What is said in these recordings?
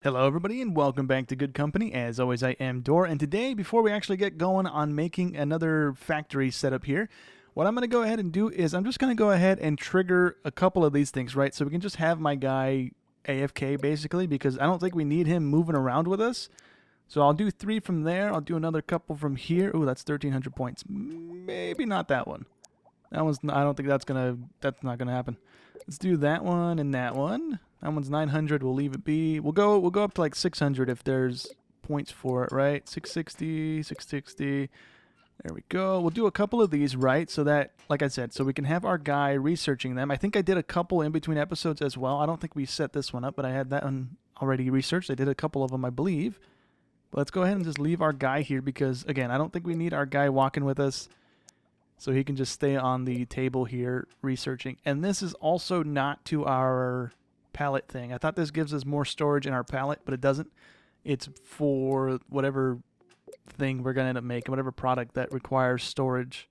Hello everybody and welcome back to Good Company. As always, I am Dor, and today, before we actually get going on making another factory setup here, what I'm going to go ahead and do is I'm just going to go ahead and trigger a couple of these things, right? So we can just have my guy AFK basically, because I don't think we need him moving around with us. So I'll do 3 from there. I'll do another couple from here. Ooh, that's 1,300 points. Maybe not that one. That one's not, I don't think that's not gonna happen. Let's do that one and that one. That one's 900. We'll leave it be. We'll go up to like 600 if there's points for it, right? 660, 660. There we go. We'll do a couple of these, right? So that, like I said, so we can have our guy researching them. I think I did a couple in between episodes as well. I don't think we set this one up, but I had that one already researched. I did a couple of them, I believe. But let's go ahead and just leave our guy here because, again, I don't think we need our guy walking with us. So he can just stay on the table here researching. And this is also not to our pallet thing. I thought this gives us more storage in our pallet, but it doesn't. It's for whatever thing we're going to end up making, whatever product that requires storage.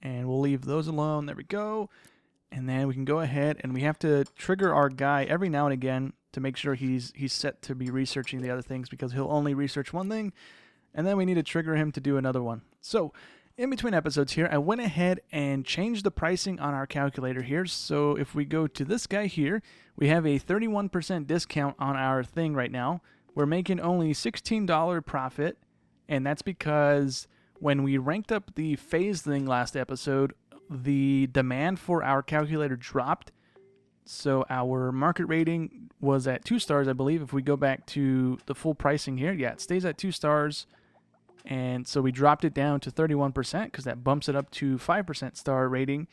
And we'll leave those alone. There we go. And then we can go ahead and we have to trigger our guy every now and again to make sure he's set to be researching the other things, because he'll only research one thing. And then we need to trigger him to do another one. So in between episodes here, I went ahead and changed the pricing on our calculator here. So if we go to this guy here, we have a 31% discount on our thing right now. We're making only $16 profit, and that's because when we ranked up the phase thing last episode, the demand for our calculator dropped. So our market rating was at 2 stars, I believe. If we go back to the full pricing here, yeah, it stays at 2 stars. And so we dropped it down to 31% because that bumps it up to 5% star rating,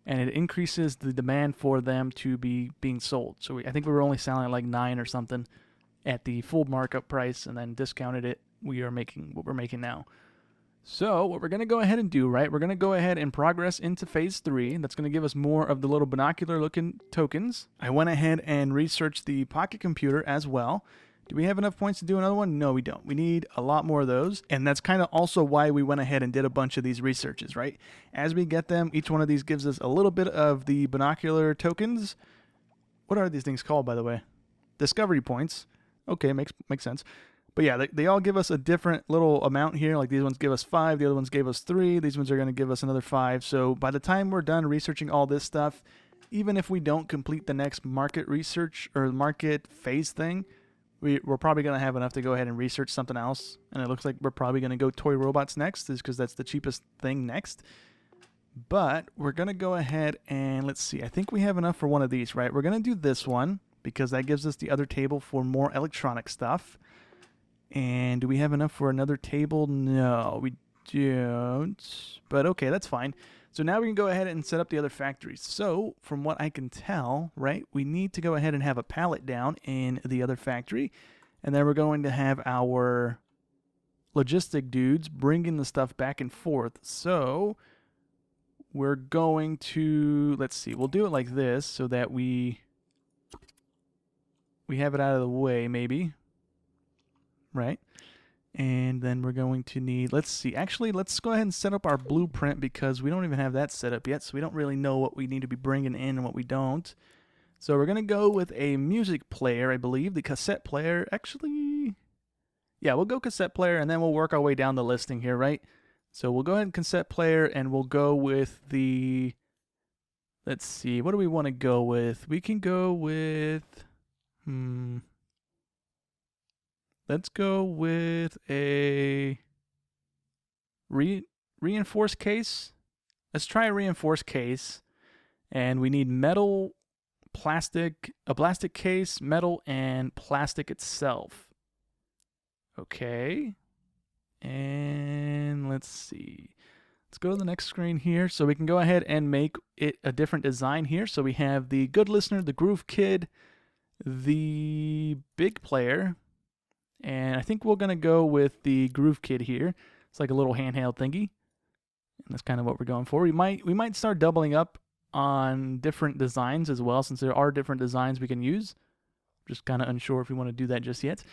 and it increases the demand for them to be being sold. So I think we were only selling at like 9 or something at the full markup price, and then discounted it. We are making what we're making now. So what we're going to go ahead and do, right, we're going to go ahead and progress into phase 3. That's going to give us more of the little binocular looking tokens. I went ahead and researched the pocket computer as well. Do we have enough points to do another one? No, we don't. We need a lot more of those. And that's kind of also why we went ahead and did a bunch of these researches, right? As we get them, each one of these gives us a little bit of the binocular tokens. What are these things called, by the way? Discovery points. Okay, makes sense. But yeah, they all give us a different little amount here. Like these ones give us 5, the other ones gave us 3. These ones are going to give us another 5. So by the time we're done researching all this stuff, even if we don't complete the next market research or market phase thing, we're probably going to have enough to go ahead and research something else. And it looks like we're probably going to go toy robots next, is because that's the cheapest thing next. But we're going to go ahead and let's see. I think we have enough for one of these, right? We're going to do this one because that gives us the other table for more electronic stuff. And do we have enough for another table? No, we don't. But okay, that's fine. So now we can go ahead and set up the other factories. So from what I can tell, right, we need to go ahead and have a pallet down in the other factory. And then we're going to have our logistic dudes bringing the stuff back and forth. So we're going to, let's see, we'll do it like this so that we have it out of the way, maybe. Right? And then we're going to need, let's see, actually, let's go ahead and set up our blueprint because we don't even have that set up yet, so we don't really know what we need to be bringing in and what we don't. So we're going to go with a music player, I believe, the cassette player. Actually, yeah, we'll go cassette player, and then we'll work our way down the listing here, right? So we'll go ahead and cassette player, and we'll go with the, let's see, what do we want to go with? We can go with, let's go with a reinforced case. Let's try a reinforced case. And we need metal, plastic, a plastic case, metal, and plastic itself. Okay. And let's see. Let's go to the next screen here. So we can go ahead and make it a different design here. So we have the Good Listener, the Groove Kid, the Big Player, and I think we're going to go with the Groove Kid here. It's like a little handheld thingy. And that's kind of what we're going for. We might start doubling up on different designs as well, since there are different designs we can use. Just kind of unsure if we want to do that just yet.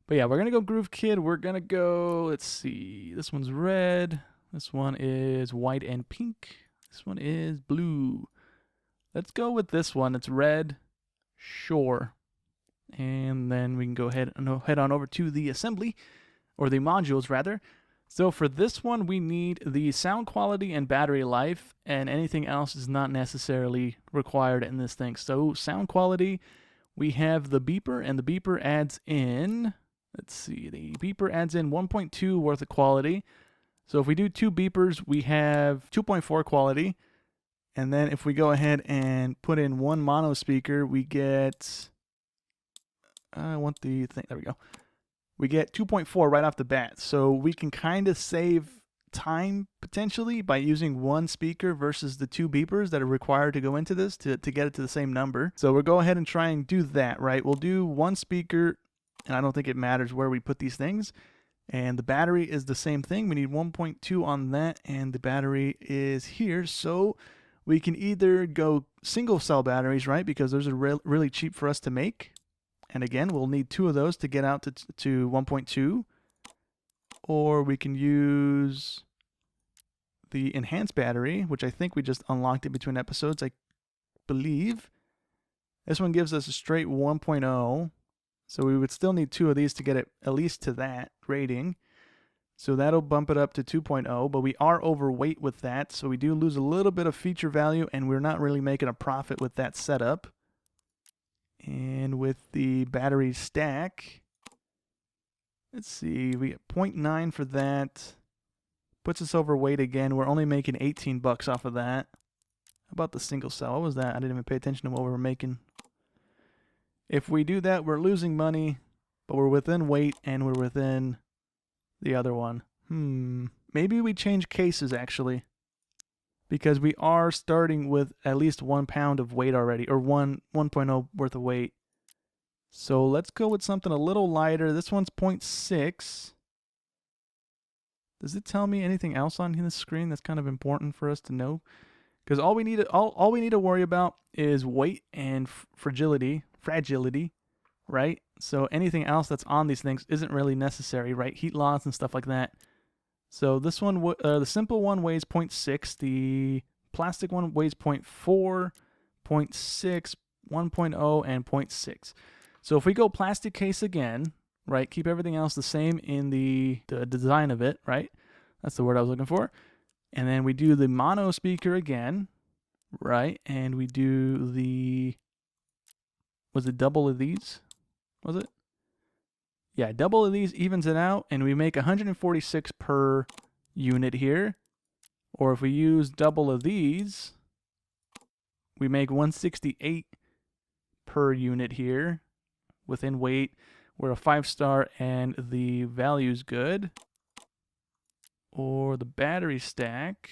But yeah, we're going to go Groove Kid. We're going to go, let's see. This one's red. This one is white and pink. This one is blue. Let's go with this one. It's red. Sure. And then we can go ahead and head on over to the assembly, or the modules rather. So for this one, we need the sound quality and battery life, and anything else is not necessarily required in this thing. So sound quality, we have the beeper, and the beeper adds in, let's see, the beeper adds in 1.2 worth of quality. So if we do 2 beepers, we have 2.4 quality. And then if we go ahead and put in 1 mono speaker, we get, I want the thing, there we go. We get 2.4 right off the bat. So we can kind of save time potentially by using 1 speaker versus the 2 beepers that are required to go into this to get it to the same number. So we'll go ahead and try and do that, right? We'll do 1 speaker, and I don't think it matters where we put these things. And the battery is the same thing. We need 1.2 on that, and the battery is here. So we can either go single cell batteries, right? Because those are really cheap for us to make. And again, we'll need 2 of those to get out to 1.2. Or we can use the enhanced battery, which I think we just unlocked it between episodes, I believe. This one gives us a straight 1.0. So we would still need 2 of these to get it at least to that rating. So that'll bump it up to 2.0, but we are overweight with that. So we do lose a little bit of feature value, and we're not really making a profit with that setup. And with the battery stack, let's see, we get 0.9 for that. Puts us overweight again. We're only making 18 bucks off of that. How about the single cell? What was that? I didn't even pay attention to what we were making. If we do that, we're losing money, but we're within weight and we're within the other one. Maybe we change cases actually, because we are starting with at least 1 pound of weight already, or 1.0 worth of weight. So let's go with something a little lighter. This one's 0.6. Does it tell me anything else on the screen that's kind of important for us to know? Because all we need to worry about is weight and fragility, right? So anything else that's on these things isn't really necessary, right? Heat loss and stuff like that. So this one, the simple one weighs 0.6. The plastic one weighs 0.4, 0.6, 1.0, and 0.6. So if we go plastic case again, right, keep everything else the same in the design of it, right? That's the word I was looking for. And then we do the mono speaker again, right? And we do the, was it double of these? Was it? Yeah, double of these evens it out, and we make 146 per unit here. Or if we use double of these, we make 168 per unit here. Within weight, we're a 5-star and the value's good. Or the battery stack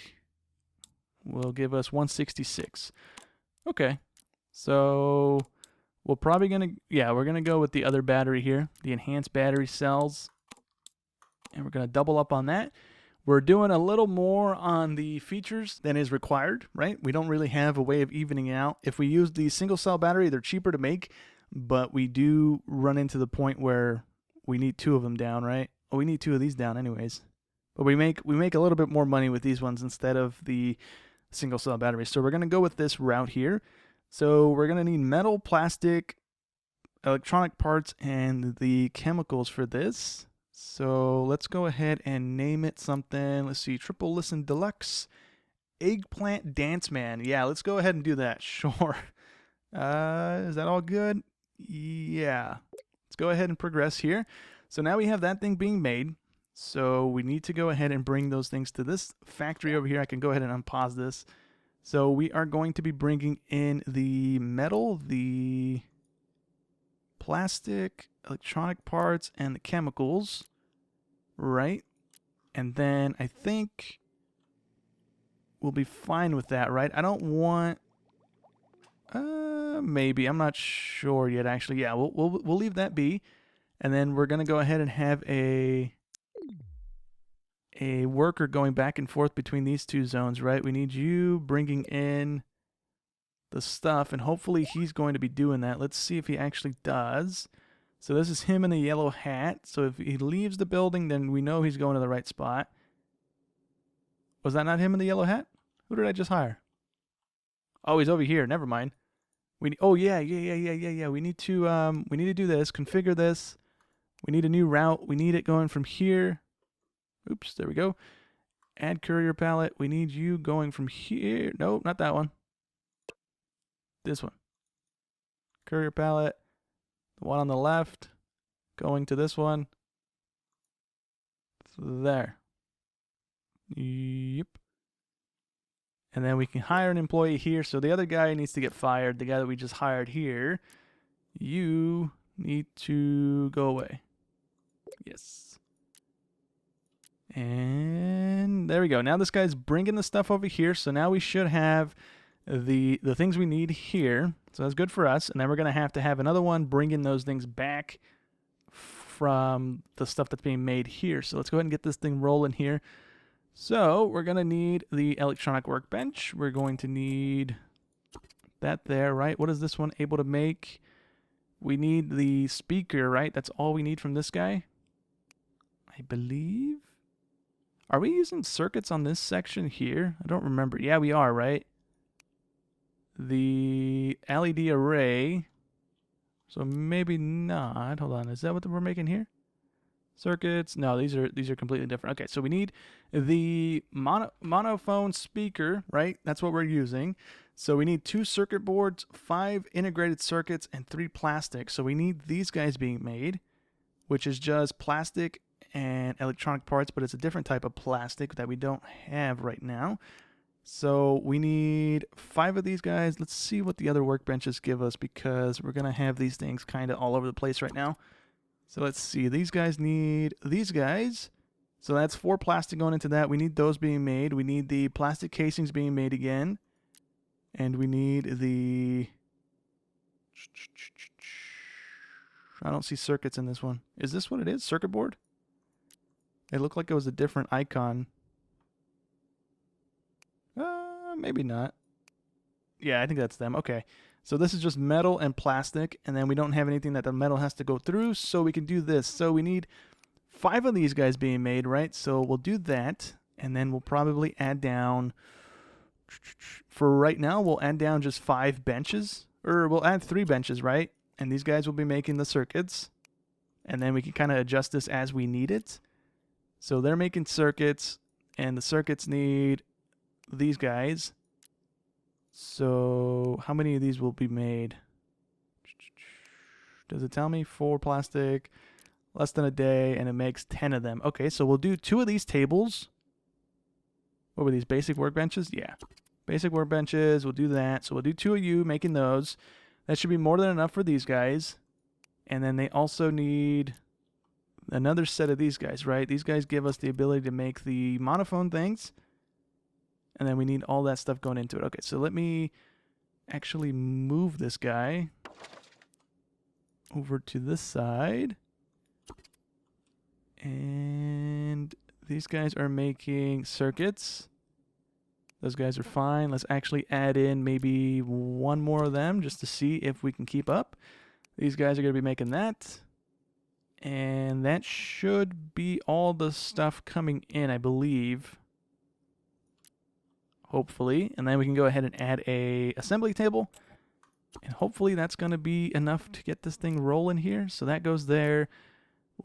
will give us 166. Okay, so we're probably we're gonna go with the other battery here, the enhanced battery cells, and we're gonna double up on that. We're doing a little more on the features than is required, right? We don't really have a way of evening it out. If we use the single cell battery, they're cheaper to make, but we do run into the point where we need 2 of them down, right? Well, we need 2 of these down anyways. But we make a little bit more money with these ones instead of the single cell batteries. So we're going to go with this route here. So we're going to need metal, plastic, electronic parts, and the chemicals for this. So let's go ahead and name it something. Let's see, Triple Listen Deluxe, Eggplant Danceman. Yeah, let's go ahead and do that. Sure. Is that all good? Yeah. Let's go ahead and progress here. So now we have that thing being made. So we need to go ahead and bring those things to this factory over here. I can go ahead and unpause this. So we are going to be bringing in the metal, the plastic, electronic parts, and the chemicals, right? And then I think we'll be fine with that, right? I don't want, maybe, I'm not sure yet actually. Yeah, we'll leave that be. And then we're going to go ahead and have a worker going back and forth between these 2 zones, right? We need you bringing in the stuff, and hopefully he's going to be doing that. Let's see if he actually does. So this is him in the yellow hat. So if he leaves the building, then we know he's going to the right spot. Was that not him in the yellow hat? Who did I just hire? Oh, he's over here. Never mind. Oh yeah. We need to do this. Configure this. We need a new route. We need it going from here. Oops, there we go. Add courier pallet. We need you going from here. Nope, not that one. This one. Courier pallet. The one on the left. Going to this one. There. Yep. And then we can hire an employee here. So the other guy needs to get fired. The guy that we just hired here. You need to go away. Yes. And there we go. Now this guy's bringing the stuff over here. So now we should have the things we need here. So that's good for us. And then we're going to have another one bringing those things back from the stuff that's being made here. So let's go ahead and get this thing rolling here. So we're going to need the electronic workbench. We're going to need that there, right? What is this one able to make? We need the speaker, right? That's all we need from this guy, I believe. Are we using circuits on this section here? I don't remember. Yeah, we are, right? The LED array. So maybe not. Hold on. Is that what we're making here? Circuits. No, these are completely different. Okay, so we need the monophone speaker, right? That's what we're using. So we need 2 circuit boards, 5 integrated circuits, and 3 plastic. So we need these guys being made, which is just plastic and electronic parts, but it's a different type of plastic that we don't have right now. So we need 5 of these guys. Let's see what the other workbenches give us, because we're going to have these things kind of all over the place right now. So let's see. These guys need these guys. So that's 4 plastic going into that. We need those being made. We need the plastic casings being made again. And we need the... I don't see circuits in this one. Is this what it is? Circuit board? It looked like it was a different icon. Maybe not. Yeah, I think that's them. Okay. So this is just metal and plastic, and then we don't have anything that the metal has to go through, so we can do this. So we need 5 of these guys being made, right? So we'll do that, and then we'll probably add down... For right now, we'll add down just 5 benches, or we'll add 3 benches, right? And these guys will be making the circuits, and then we can kind of adjust this as we need it. So they're making circuits, and the circuits need these guys. So how many of these will be made? Does it tell me? 4 plastic, less than a day, and it makes 10 of them. Okay, so we'll do 2 of these tables. What were these, basic workbenches? Yeah, basic workbenches, we'll do that. So we'll do 2 of you making those. That should be more than enough for these guys. And then they also need another set of these guys, right? These guys give us the ability to make the monophone things. And then we need all that stuff going into it. Okay, so let me actually move this guy over to this side. And these guys are making circuits. Those guys are fine. Let's actually add in maybe 1 more of them just to see if we can keep up. These guys are going to be making that. And that should be all the stuff coming in, I believe. Hopefully. And then we can go ahead and add a assembly table. And hopefully that's going to be enough to get this thing rolling here. So that goes there.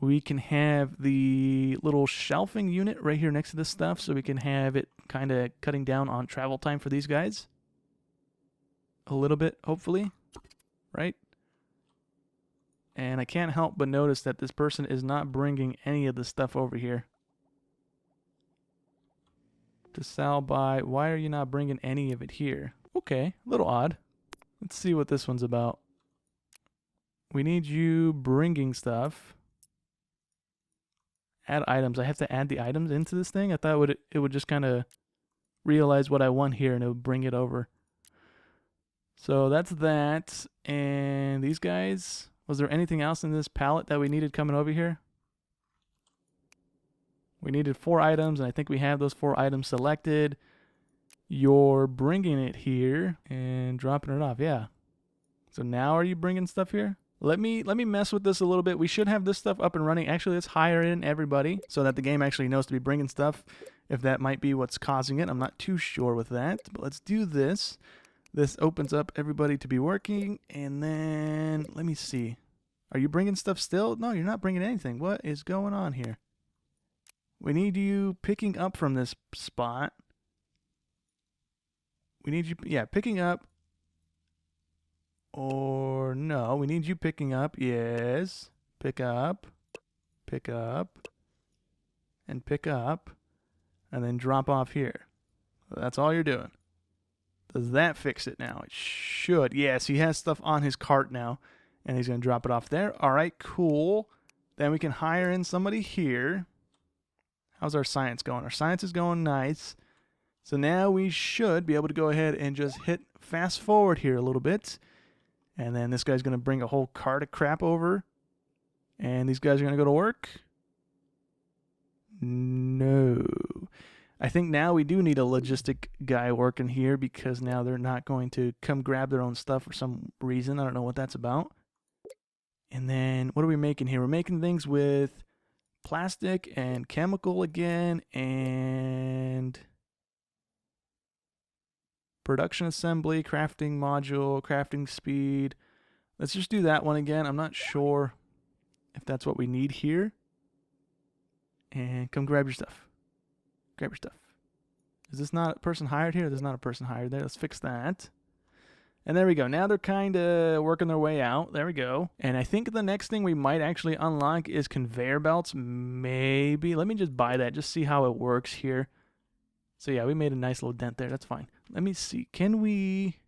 We can have the little shelving unit right here next to this stuff, so we can have it kind of cutting down on travel time for these guys. A little bit, hopefully. Right? And I can't help but notice that this person is not bringing any of the stuff over here. To sell by, why are you not bringing any of it here? Okay, a little odd. Let's see what this one's about. We need you bringing stuff. Add items. I have to add the items into this thing? I thought it would just kind of realize what I want here and it would bring it over. So that's that. And these guys, was there anything else in this pallet that we needed coming over here? We needed 4 items, and I think we have those 4 items selected. You're bringing it here and dropping it off. Yeah. So now are you bringing stuff here? Let me mess with this a little bit. We should have this stuff up and running. Actually, let's hire in everybody so that the game actually knows to be bringing stuff, if that might be what's causing it. I'm not too sure with that, but let's do this. This opens up everybody to be working. And then, let me see. Are you bringing stuff still? No, you're not bringing anything. What is going on here? We need you picking up from this spot. We need you, yeah, picking up. Or no, we need you picking up. Yes. Pick up. Pick up. And pick up. And then drop off here. That's all you're doing. Does that fix it now? It should. Yes, he has stuff on his cart now. And he's going to drop it off there. All right, cool. Then we can hire in somebody here. How's our science going? Our science is going nice. So now we should be able to go ahead and just hit fast forward here a little bit. And then this guy's going to bring a whole cart of crap over. And these guys are going to go to work. No. I think now we do need a logistic guy working here because now they're not going to come grab their own stuff for some reason. I don't know what that's about. And then what are we making here? We're making things with plastic and chemical again and production assembly, crafting module, crafting speed. Let's just do that one again. I'm not sure if that's what we need here. And come grab your stuff. Grab your stuff. Is this not a person hired here? There's not a person hired there. Let's fix that. And there we go. Now they're kind of working their way out. There we go. And I think the next thing we might actually unlock is conveyor belts. Maybe. Let me just buy that. Just see how it works here. So yeah, we made a nice little dent there. That's fine. Let me see. Can we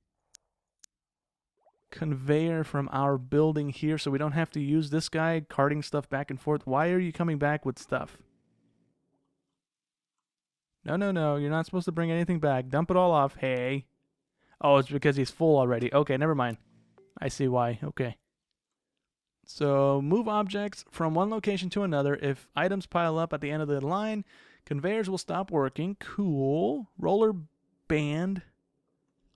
conveyor from our building here so we don't have to use this guy carting stuff back and forth? Why are you coming back with stuff? No, no, no. You're not supposed to bring anything back. Dump it all off. Hey. Oh, it's because he's full already. Okay, never mind. I see why. Okay. So, move objects from one location to another. If items pile up at the end of the line, conveyors will stop working. Cool. Roller band.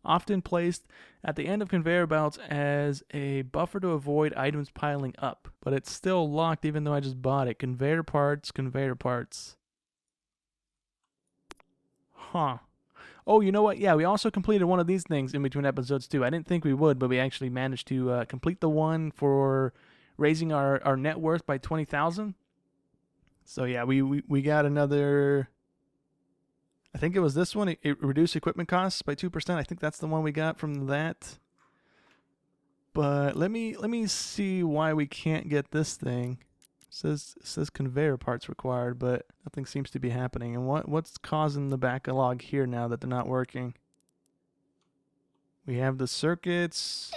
Often placed at the end of conveyor belts as a buffer to avoid items piling up. But it's still locked even though I just bought it. Conveyor parts, conveyor parts. Huh. Oh, you know what? Yeah, we also completed one of these things in between episodes too. I didn't think we would, but we actually managed to complete the one for raising our net worth by 20,000. So yeah, we got another. I think it was this one. It reduced equipment costs by 2%. I think that's the one we got from that. But let me see why we can't get this thing. It says conveyor parts required, but nothing seems to be happening. And what's causing the backlog here now that they're not working? We have the circuits.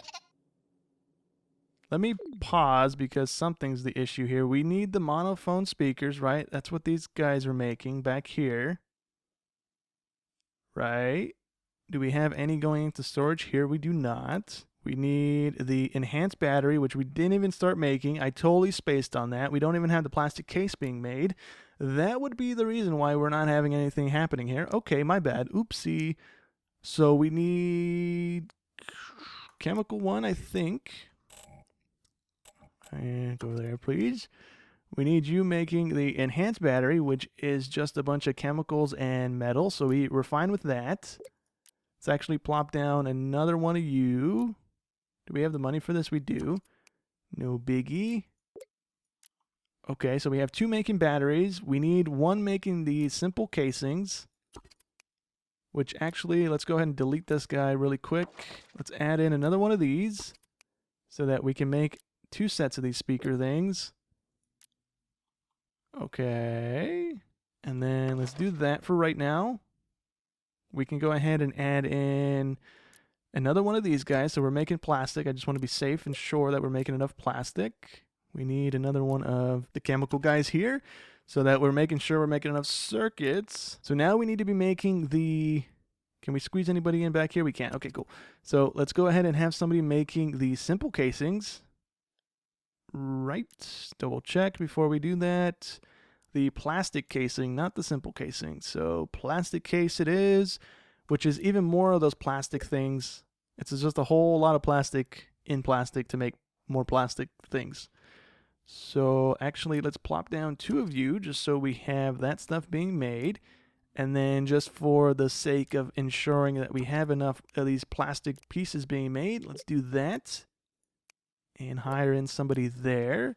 Let me pause because something's the issue here. We need the monophone speakers, right? That's what these guys are making back here. Right? Do we have any going into storage here? We do not. We need the enhanced battery, which we didn't even start making. I totally spaced on that. We don't even have the plastic case being made. That would be the reason why we're not having anything happening here. Okay, my bad. Oopsie. So we need chemical one, I think. And go there, please. We need you making the enhanced battery, which is just a bunch of chemicals and metal. So we're fine with that. Let's actually plop down another one of you. Do we have the money for this? We do. No biggie. Okay, so we have two making batteries. We need one making the simple casings. Which actually, let's go ahead and delete this guy really quick. Let's add in another one of these. So that we can make two sets of these speaker things. Okay. And then let's do that for right now. We can go ahead and add in another one of these guys. So we're making plastic. I just want to be safe and sure that we're making enough plastic. We need another one of the chemical guys here so that we're making sure we're making enough circuits. So now we need to be making the... Can we squeeze anybody in back here? We can't. Okay, cool. So let's go ahead and have somebody making the simple casings. Right. Double check before we do that. The plastic casing, not the simple casing. So plastic case it is, which is even more of those plastic things. It's just a whole lot of plastic in plastic to make more plastic things. So actually, let's plop down two of you just so we have that stuff being made. And then just for the sake of ensuring that we have enough of these plastic pieces being made, let's do that. And hire in somebody there.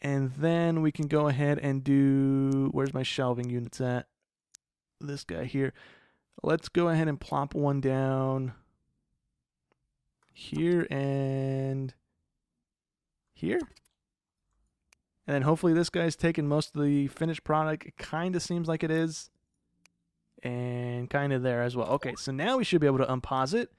And then we can go ahead and do, where's my shelving units at? This guy here. Let's go ahead and plop one down here and here. And then hopefully this guy's taking most of the finished product. It kind of seems like it is. And kind of there as well. Okay, so now we should be able to unpause it.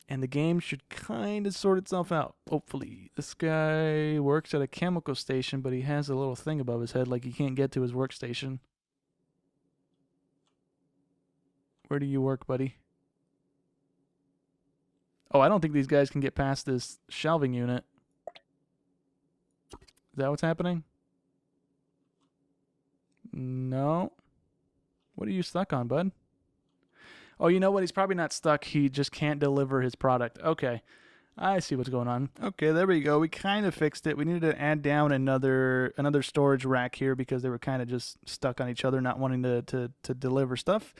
And the game should kind of sort itself out, hopefully. This guy works at a chemical station, but he has a little thing above his head like he can't get to his workstation. Where do you work, buddy? Oh, I don't think these guys can get past this shelving unit. Is that what's happening? No. What are you stuck on, bud? Oh, you know what? He's probably not stuck. He just can't deliver his product. Okay. I see what's going on. Okay, there we go. We kind of fixed it. We needed to add down another storage rack here because they were kind of just stuck on each other, not wanting to deliver stuff.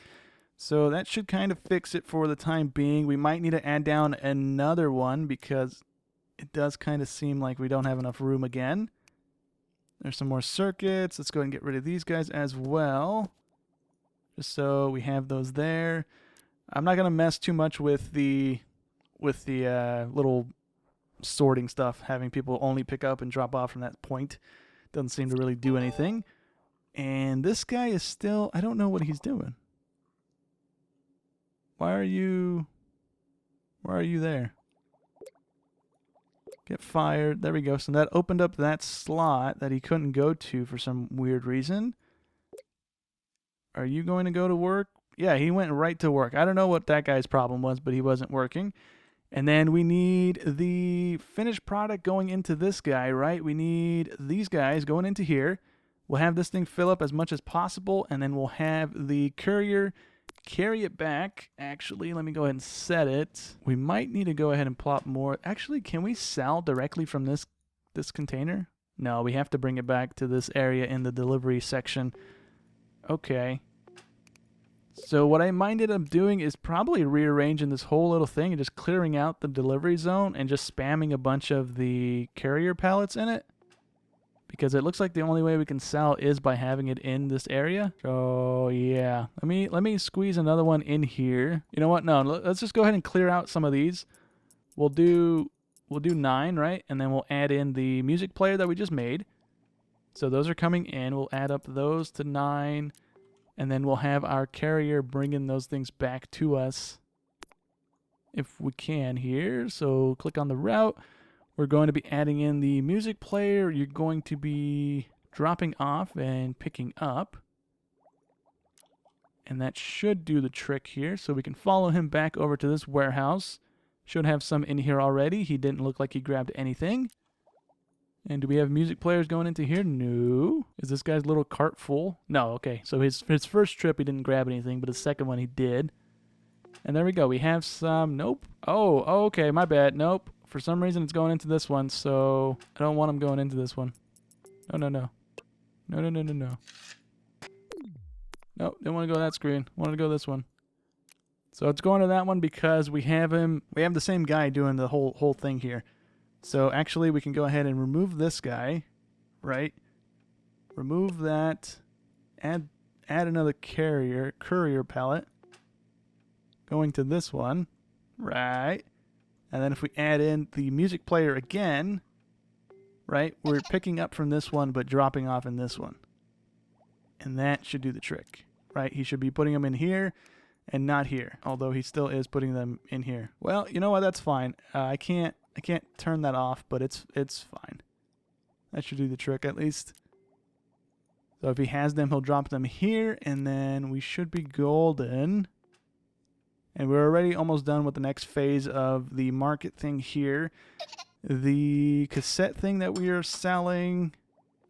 So that should kind of fix it for the time being. We might need to add down another one because it does kind of seem like we don't have enough room again. There's some more circuits. Let's go ahead and get rid of these guys as well. Just so we have those there. I'm not going to mess too much with the little sorting stuff, having people only pick up and drop off from that point. Doesn't seem to really do anything. And this guy is still, I don't know what he's doing. Why are you there? Get fired. There we go. So that opened up that slot that he couldn't go to for some weird reason. Are you going to go to work? Yeah, he went right to work. I don't know what that guy's problem was, but he wasn't working. And then we need the finished product going into this guy, right? We need these guys going into here. We'll have this thing fill up as much as possible, and then we'll have the courier carry it back. Actually, let me go ahead and set it. We might need to go ahead and plop more. Actually, can we sell directly from this container? No, we have to bring it back to this area in the delivery section. Okay. So what I might end up doing is probably rearranging this whole little thing and just clearing out the delivery zone and just spamming a bunch of the carrier pallets in it. Because it looks like the only way we can sell is by having it in this area. So yeah, let me squeeze another one in here. You know what? No, let's just go ahead and clear out some of these. We'll do 9, right? And then we'll add in the music player that we just made. So those are coming in. We'll add up those to 9. And then we'll have our carrier bringing those things back to us if we can here. So click on the route. We're going to be adding in the music player. You're going to be dropping off and picking up. And that should do the trick here. So we can follow him back over to this warehouse. Should have some in here already. He didn't look like he grabbed anything. And do we have music players going into here? No. Is this guy's little cart full? No, okay. So his first trip he didn't grab anything, but his second one he did. And there we go. We have some, nope. Oh, okay, my bad. Nope. For some reason it's going into this one, so I don't want him going into this one. No. No. Nope, didn't want to go that screen. Wanted to go this one. So it's going to that one because we have the same guy doing the whole thing here. So actually we can go ahead and remove this guy, right? Remove that. Add another courier pallet. Going to this one, right? And then if we add in the music player again, right? We're picking up from this one but dropping off in this one. And that should do the trick, right? He should be putting them in here and not here, although he still is putting them in here. Well, you know what? That's fine. I can't turn that off, but it's fine. That should do the trick at least. So if he has them, he'll drop them here, and then we should be golden. And we're already almost done with the next phase of the market thing here. The cassette thing that we are selling.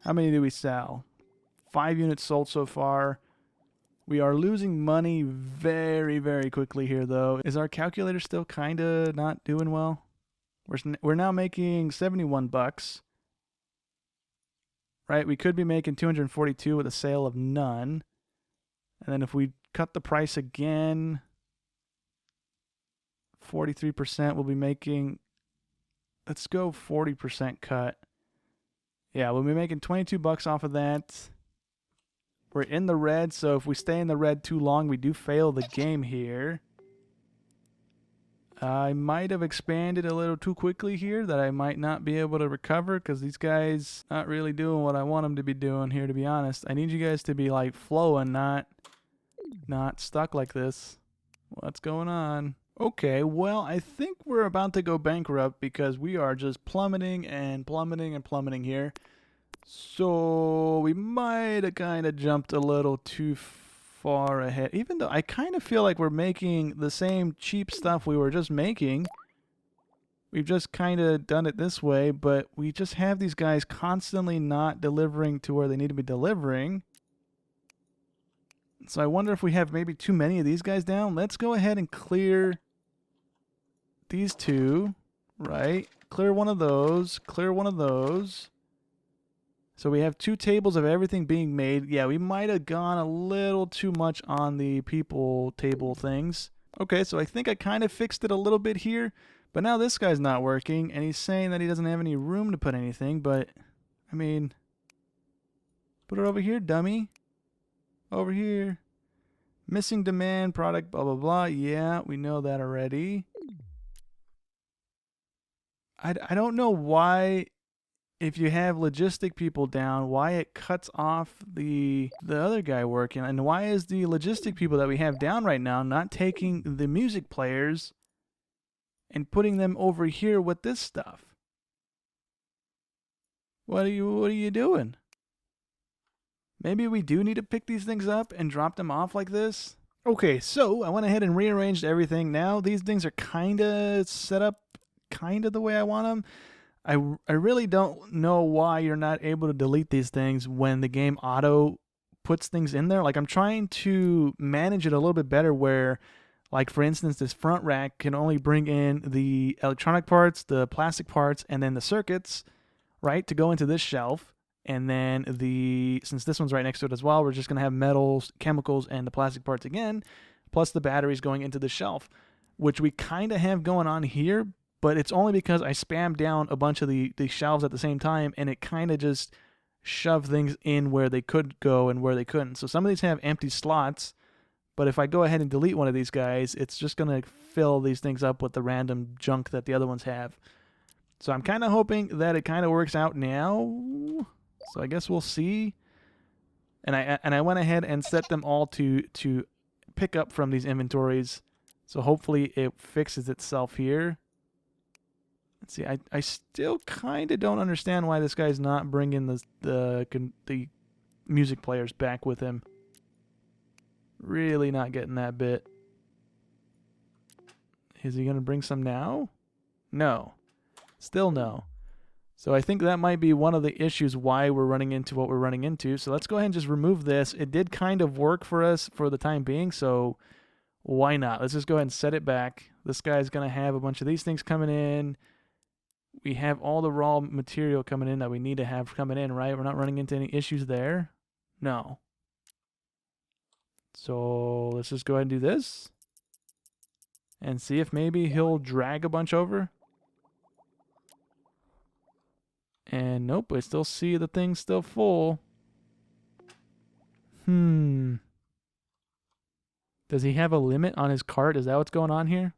How many did we sell? 5 units sold so far. We are losing money very, very quickly here, though. Is our calculator still kind of not doing well? We're now making 71 bucks. Right? We could be making 242 with a sale of none. And then if we cut the price again. 43% we'll be making. Let's go 40% cut. Yeah, we'll be making 22 bucks off of that. We're in the red, so if we stay in the red too long, we do fail the game here. I might have expanded a little too quickly here that I might not be able to recover because these guys not really doing what I want them to be doing here, to be honest. I need you guys to be like flowing, not stuck like this. What's going on? Okay, well, I think we're about to go bankrupt because we are just plummeting and plummeting and plummeting here. So we might have kind of jumped a little too far ahead, even though I kind of feel like we're making the same cheap stuff we were just making. We've just kind of done it this way, but we just have these guys constantly not delivering to where they need to be delivering. So I wonder if we have maybe too many of these guys down. Let's go ahead and clear these two, right? Clear one of those, clear one of those. So we have 2 tables of everything being made. Yeah, we might have gone a little too much on the people table things. Okay, so I think I kind of fixed it a little bit here. But now this guy's not working, and he's saying that he doesn't have any room to put anything. But, I mean, put it over here, dummy. Over here. Missing demand, product, blah, blah, blah. Yeah, we know that already. I don't know why... If you have logistic people down, why it cuts off the other guy working, and why is the logistic people that we have down right now not taking the music players and putting them over here with this stuff? What are you doing? Maybe we do need to pick these things up and drop them off like this. Okay, so I went ahead and rearranged everything. Now these things are kind of set up kind of the way I want them. I really don't know why you're not able to delete these things when the game auto puts things in there. Like, I'm trying to manage it a little bit better where, like, for instance, this front rack can only bring in the electronic parts, the plastic parts, and then the circuits, right, to go into this shelf. And then since this one's right next to it as well, we're just going to have metals, chemicals, and the plastic parts again, plus the batteries going into the shelf, which we kind of have going on here. But it's only because I spammed down a bunch of the shelves at the same time, and it kind of just shoved things in where they could go and where they couldn't. So some of these have empty slots, but if I go ahead and delete one of these guys, it's just going to fill these things up with the random junk that the other ones have. So I'm kind of hoping that it kind of works out now. So I guess we'll see. And I went ahead and set them all to pick up from these inventories. So hopefully it fixes itself here. Let's see, I still kind of don't understand why this guy's not bringing the music players back with him. Really not getting that bit. Is he going to bring some now? No. Still no. So I think that might be one of the issues why we're running into what we're running into. So let's go ahead and just remove this. It did kind of work for us for the time being, so why not? Let's just go ahead and set it back. This guy's going to have a bunch of these things coming in. We have all the raw material coming in that we need to have coming in, right? We're not running into any issues there. No. So let's just go ahead and do this. And see if maybe he'll drag a bunch over. And nope, I still see the thing's still full. Does he have a limit on his cart? Is that what's going on here?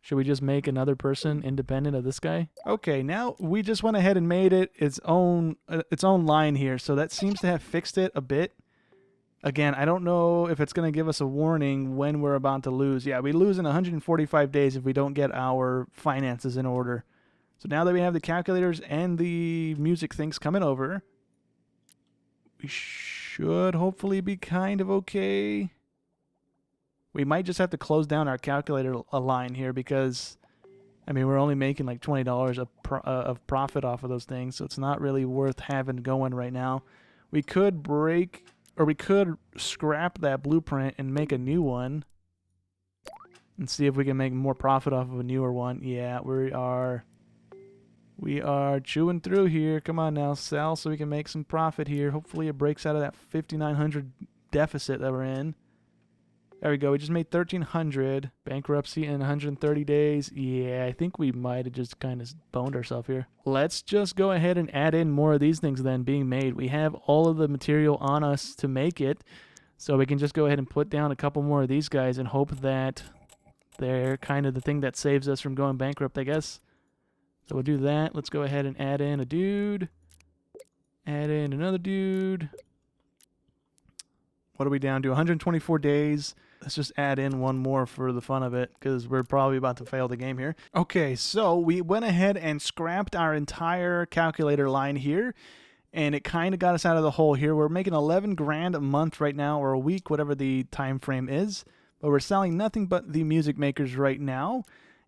Should we just make another person independent of this guy? Okay, now we just went ahead and made it its own line here. So that seems to have fixed it a bit. Again, I don't know if it's going to give us a warning when we're about to lose. Yeah, we lose in 145 days if we don't get our finances in order. So now that we have the calculators and the music things coming over, we should hopefully be kind of okay. We might just have to close down our calculator a line here because, I mean, we're only making like $20 of profit off of those things, so it's not really worth having going right now. We could we could scrap that blueprint and make a new one and see if we can make more profit off of a newer one. Yeah, we are chewing through here. Come on now, sell so we can make some profit here. Hopefully it breaks out of that 5,900 deficit that we're in. There we go. We just made 1,300. Bankruptcy in 130 days. Yeah, I think we might have just kind of boned ourselves here. Let's just go ahead and add in more of these things then being made. We have all of the material on us to make it. So we can just go ahead and put down a couple more of these guys and hope that they're kind of the thing that saves us from going bankrupt, I guess. So we'll do that. Let's go ahead and add in a dude. Add in another dude. What are we down to? 124 days. Let's just add in one more for the fun of it, because we're probably about to fail the game here. Okay, so we went ahead and scrapped our entire calculator line here, and it kind of got us out of the hole here. We're making 11 grand a month right now, or a week, whatever the time frame is, but we're selling nothing but the music makers right now.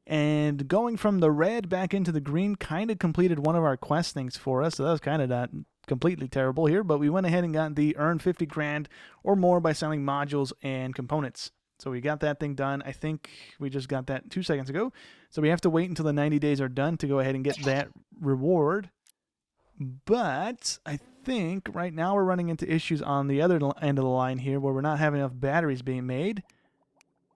And going from the red back into the green kind of completed one of our quest things for us, so that was kind of not completely terrible here, but we went ahead and got the earn 50 grand or more by selling modules and components. So we got that thing done. I think we just got that 2 seconds ago. So we have to wait until the 90 days are done to go ahead and get that reward. But I think right now we're running into issues on the other end of the line here where we're not having enough batteries being made.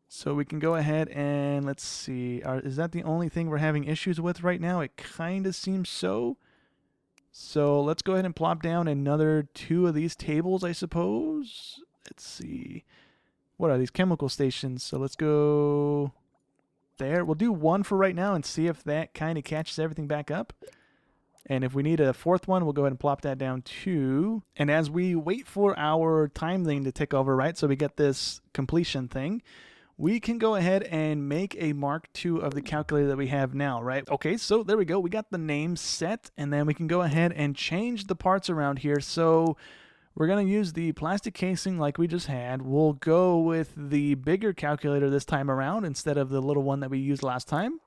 So we can go ahead and let's see. Is that the only thing we're having issues with right now? It kind of seems so. So let's go ahead and plop down another 2 of these tables, I suppose. Let's see. What are these? Chemical stations. So let's go there. We'll do 1 for right now and see if that kind of catches everything back up. And if we need a 4th one, we'll go ahead and plop that down too. And as we wait for our time thing to tick over, right, so we get this completion thing, we can go ahead and make a Mark II of the calculator that we have now, right? Okay, so there we go. We got the name set, and then we can go ahead and change the parts around here. So we're going to use the plastic casing like we just had. We'll go with the bigger calculator this time around instead of the little one that we used last time.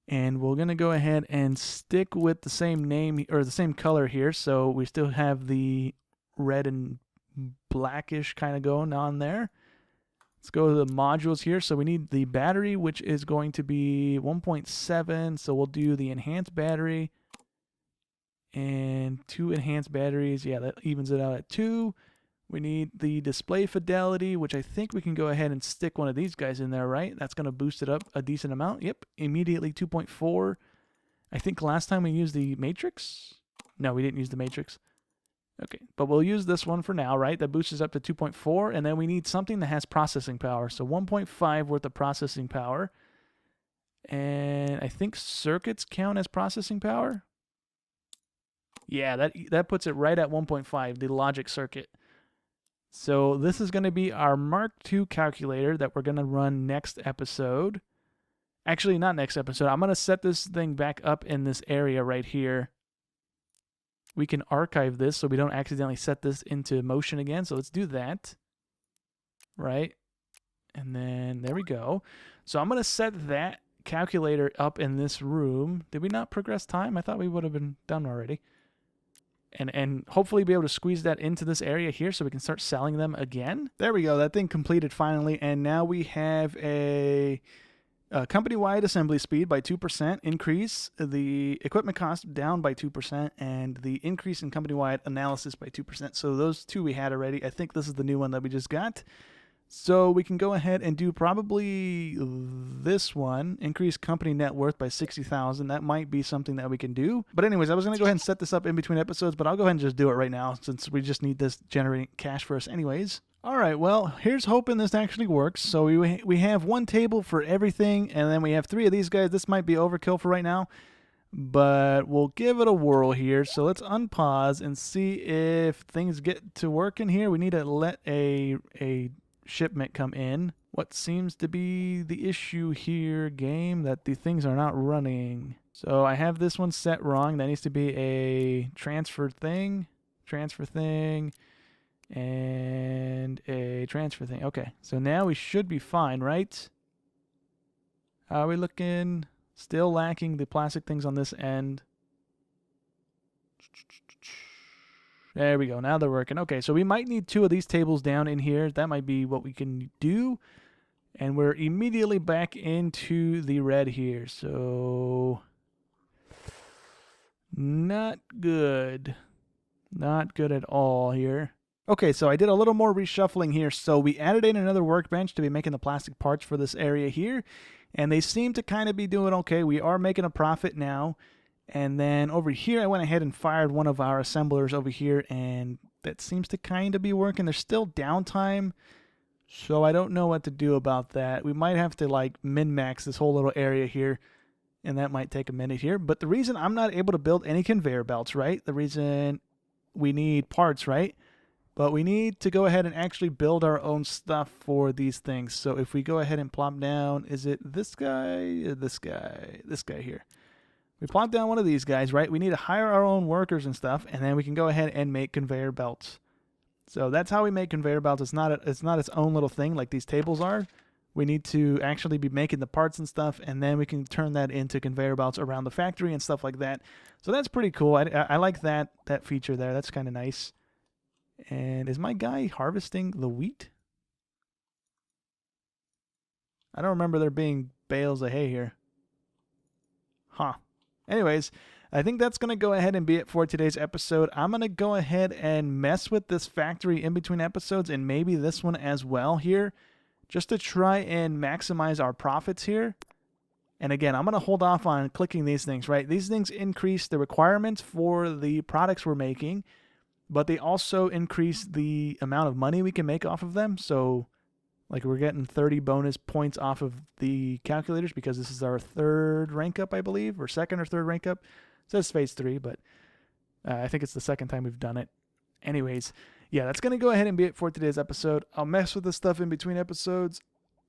And we're going to go ahead and stick with the same name or the same color here. So we still have the red and blackish kind of going on there. Let's go to the modules here. So we need the battery, which is going to be 1.7. So we'll do the enhanced battery and 2 enhanced batteries. Yeah, that evens it out at 2. We need the display fidelity, which I think we can go ahead and stick one of these guys in there, right? That's going to boost it up a decent amount. Yep, immediately 2.4. I think last time we used the matrix. No, we didn't use the matrix. Okay, but we'll use this one for now, right? That boosts us up to 2.4, and then we need something that has processing power. So 1.5 worth of processing power. And I think circuits count as processing power. Yeah, that puts it right at 1.5, the logic circuit. So this is going to be our Mark II calculator that we're going to run next episode. Actually, not next episode. I'm going to set this thing back up in this area right here. We can archive this so we don't accidentally set this into motion again. So let's do that. Right? And then there we go. So I'm going to set that calculator up in this room. Did we not progress time? I thought we would have been done already. And hopefully be able to squeeze that into this area here so we can start selling them again. There we go. That thing completed finally. And now we have a company-wide assembly speed by 2% increase, the equipment cost down by 2%, and the increase in company-wide analysis by 2%. So those 2 we had already. I think this is the new one that we just got. So we can go ahead and do probably this one, increase company net worth by 60,000. That might be something that we can do. But anyways, I was going to go ahead and set this up in between episodes, but I'll go ahead and just do it right now since we just need this generating cash for us anyways. All right, well, here's hoping this actually works. So we have 1 table for everything, and then we have 3 of these guys. This might be overkill for right now, but we'll give it a whirl here. So let's unpause and see if things get to work in here. We need to let a shipment come in. What seems to be the issue here, game, that the things are not running. So I have this one set wrong. That needs to be a transfer thing, and a transfer thing. Okay, so now we should be fine, right? How are we looking? Still lacking the plastic things on this end. There we go. Now they're working. Okay, so we might need 2 of these tables down in here. That might be what we can do. And we're immediately back into the red here. So not good. Not good at all here. Okay, so I did a little more reshuffling here. So we added in another workbench to be making the plastic parts for this area here. And they seem to kind of be doing okay. We are making a profit now. And then over here, I went ahead and fired one of our assemblers over here. And that seems to kind of be working. There's still downtime. So I don't know what to do about that. We might have to like min-max this whole little area here. And that might take a minute here. But the reason I'm not able to build any conveyor belts, right? The reason we need parts, right? But we need to go ahead and actually build our own stuff for these things. So if we go ahead and plop down, is it this guy or this guy? This guy here. We plop down one of these guys, right? We need to hire our own workers and stuff, and then we can go ahead and make conveyor belts. So that's how we make conveyor belts. It's not its own little thing like these tables are. We need to actually be making the parts and stuff, and then we can turn that into conveyor belts around the factory and stuff like that. So that's pretty cool. I like that feature there. That's kind of nice. And is my guy harvesting the wheat? I don't remember there being bales of hay here. Huh. Anyways, I think that's going to go ahead and be it for today's episode. I'm going to go ahead and mess with this factory in between episodes and maybe this one as well here, just to try and maximize our profits here. And again, I'm going to hold off on clicking these things, right? These things increase the requirements for the products we're making, but they also increase the amount of money we can make off of them. So like we're getting 30 bonus points off of the calculators because this is our third rank up, I believe, or second or third rank up. It says phase 3, but I think it's the second time we've done it. Anyways, yeah, that's going to go ahead and be it for today's episode. I'll mess with this stuff in between episodes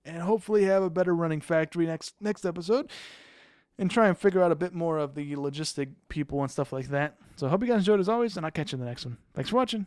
and hopefully have a better running factory next episode and try and figure out a bit more of the logistic people and stuff like that. So I hope you guys enjoyed as always, and I'll catch you in the next one. Thanks for watching.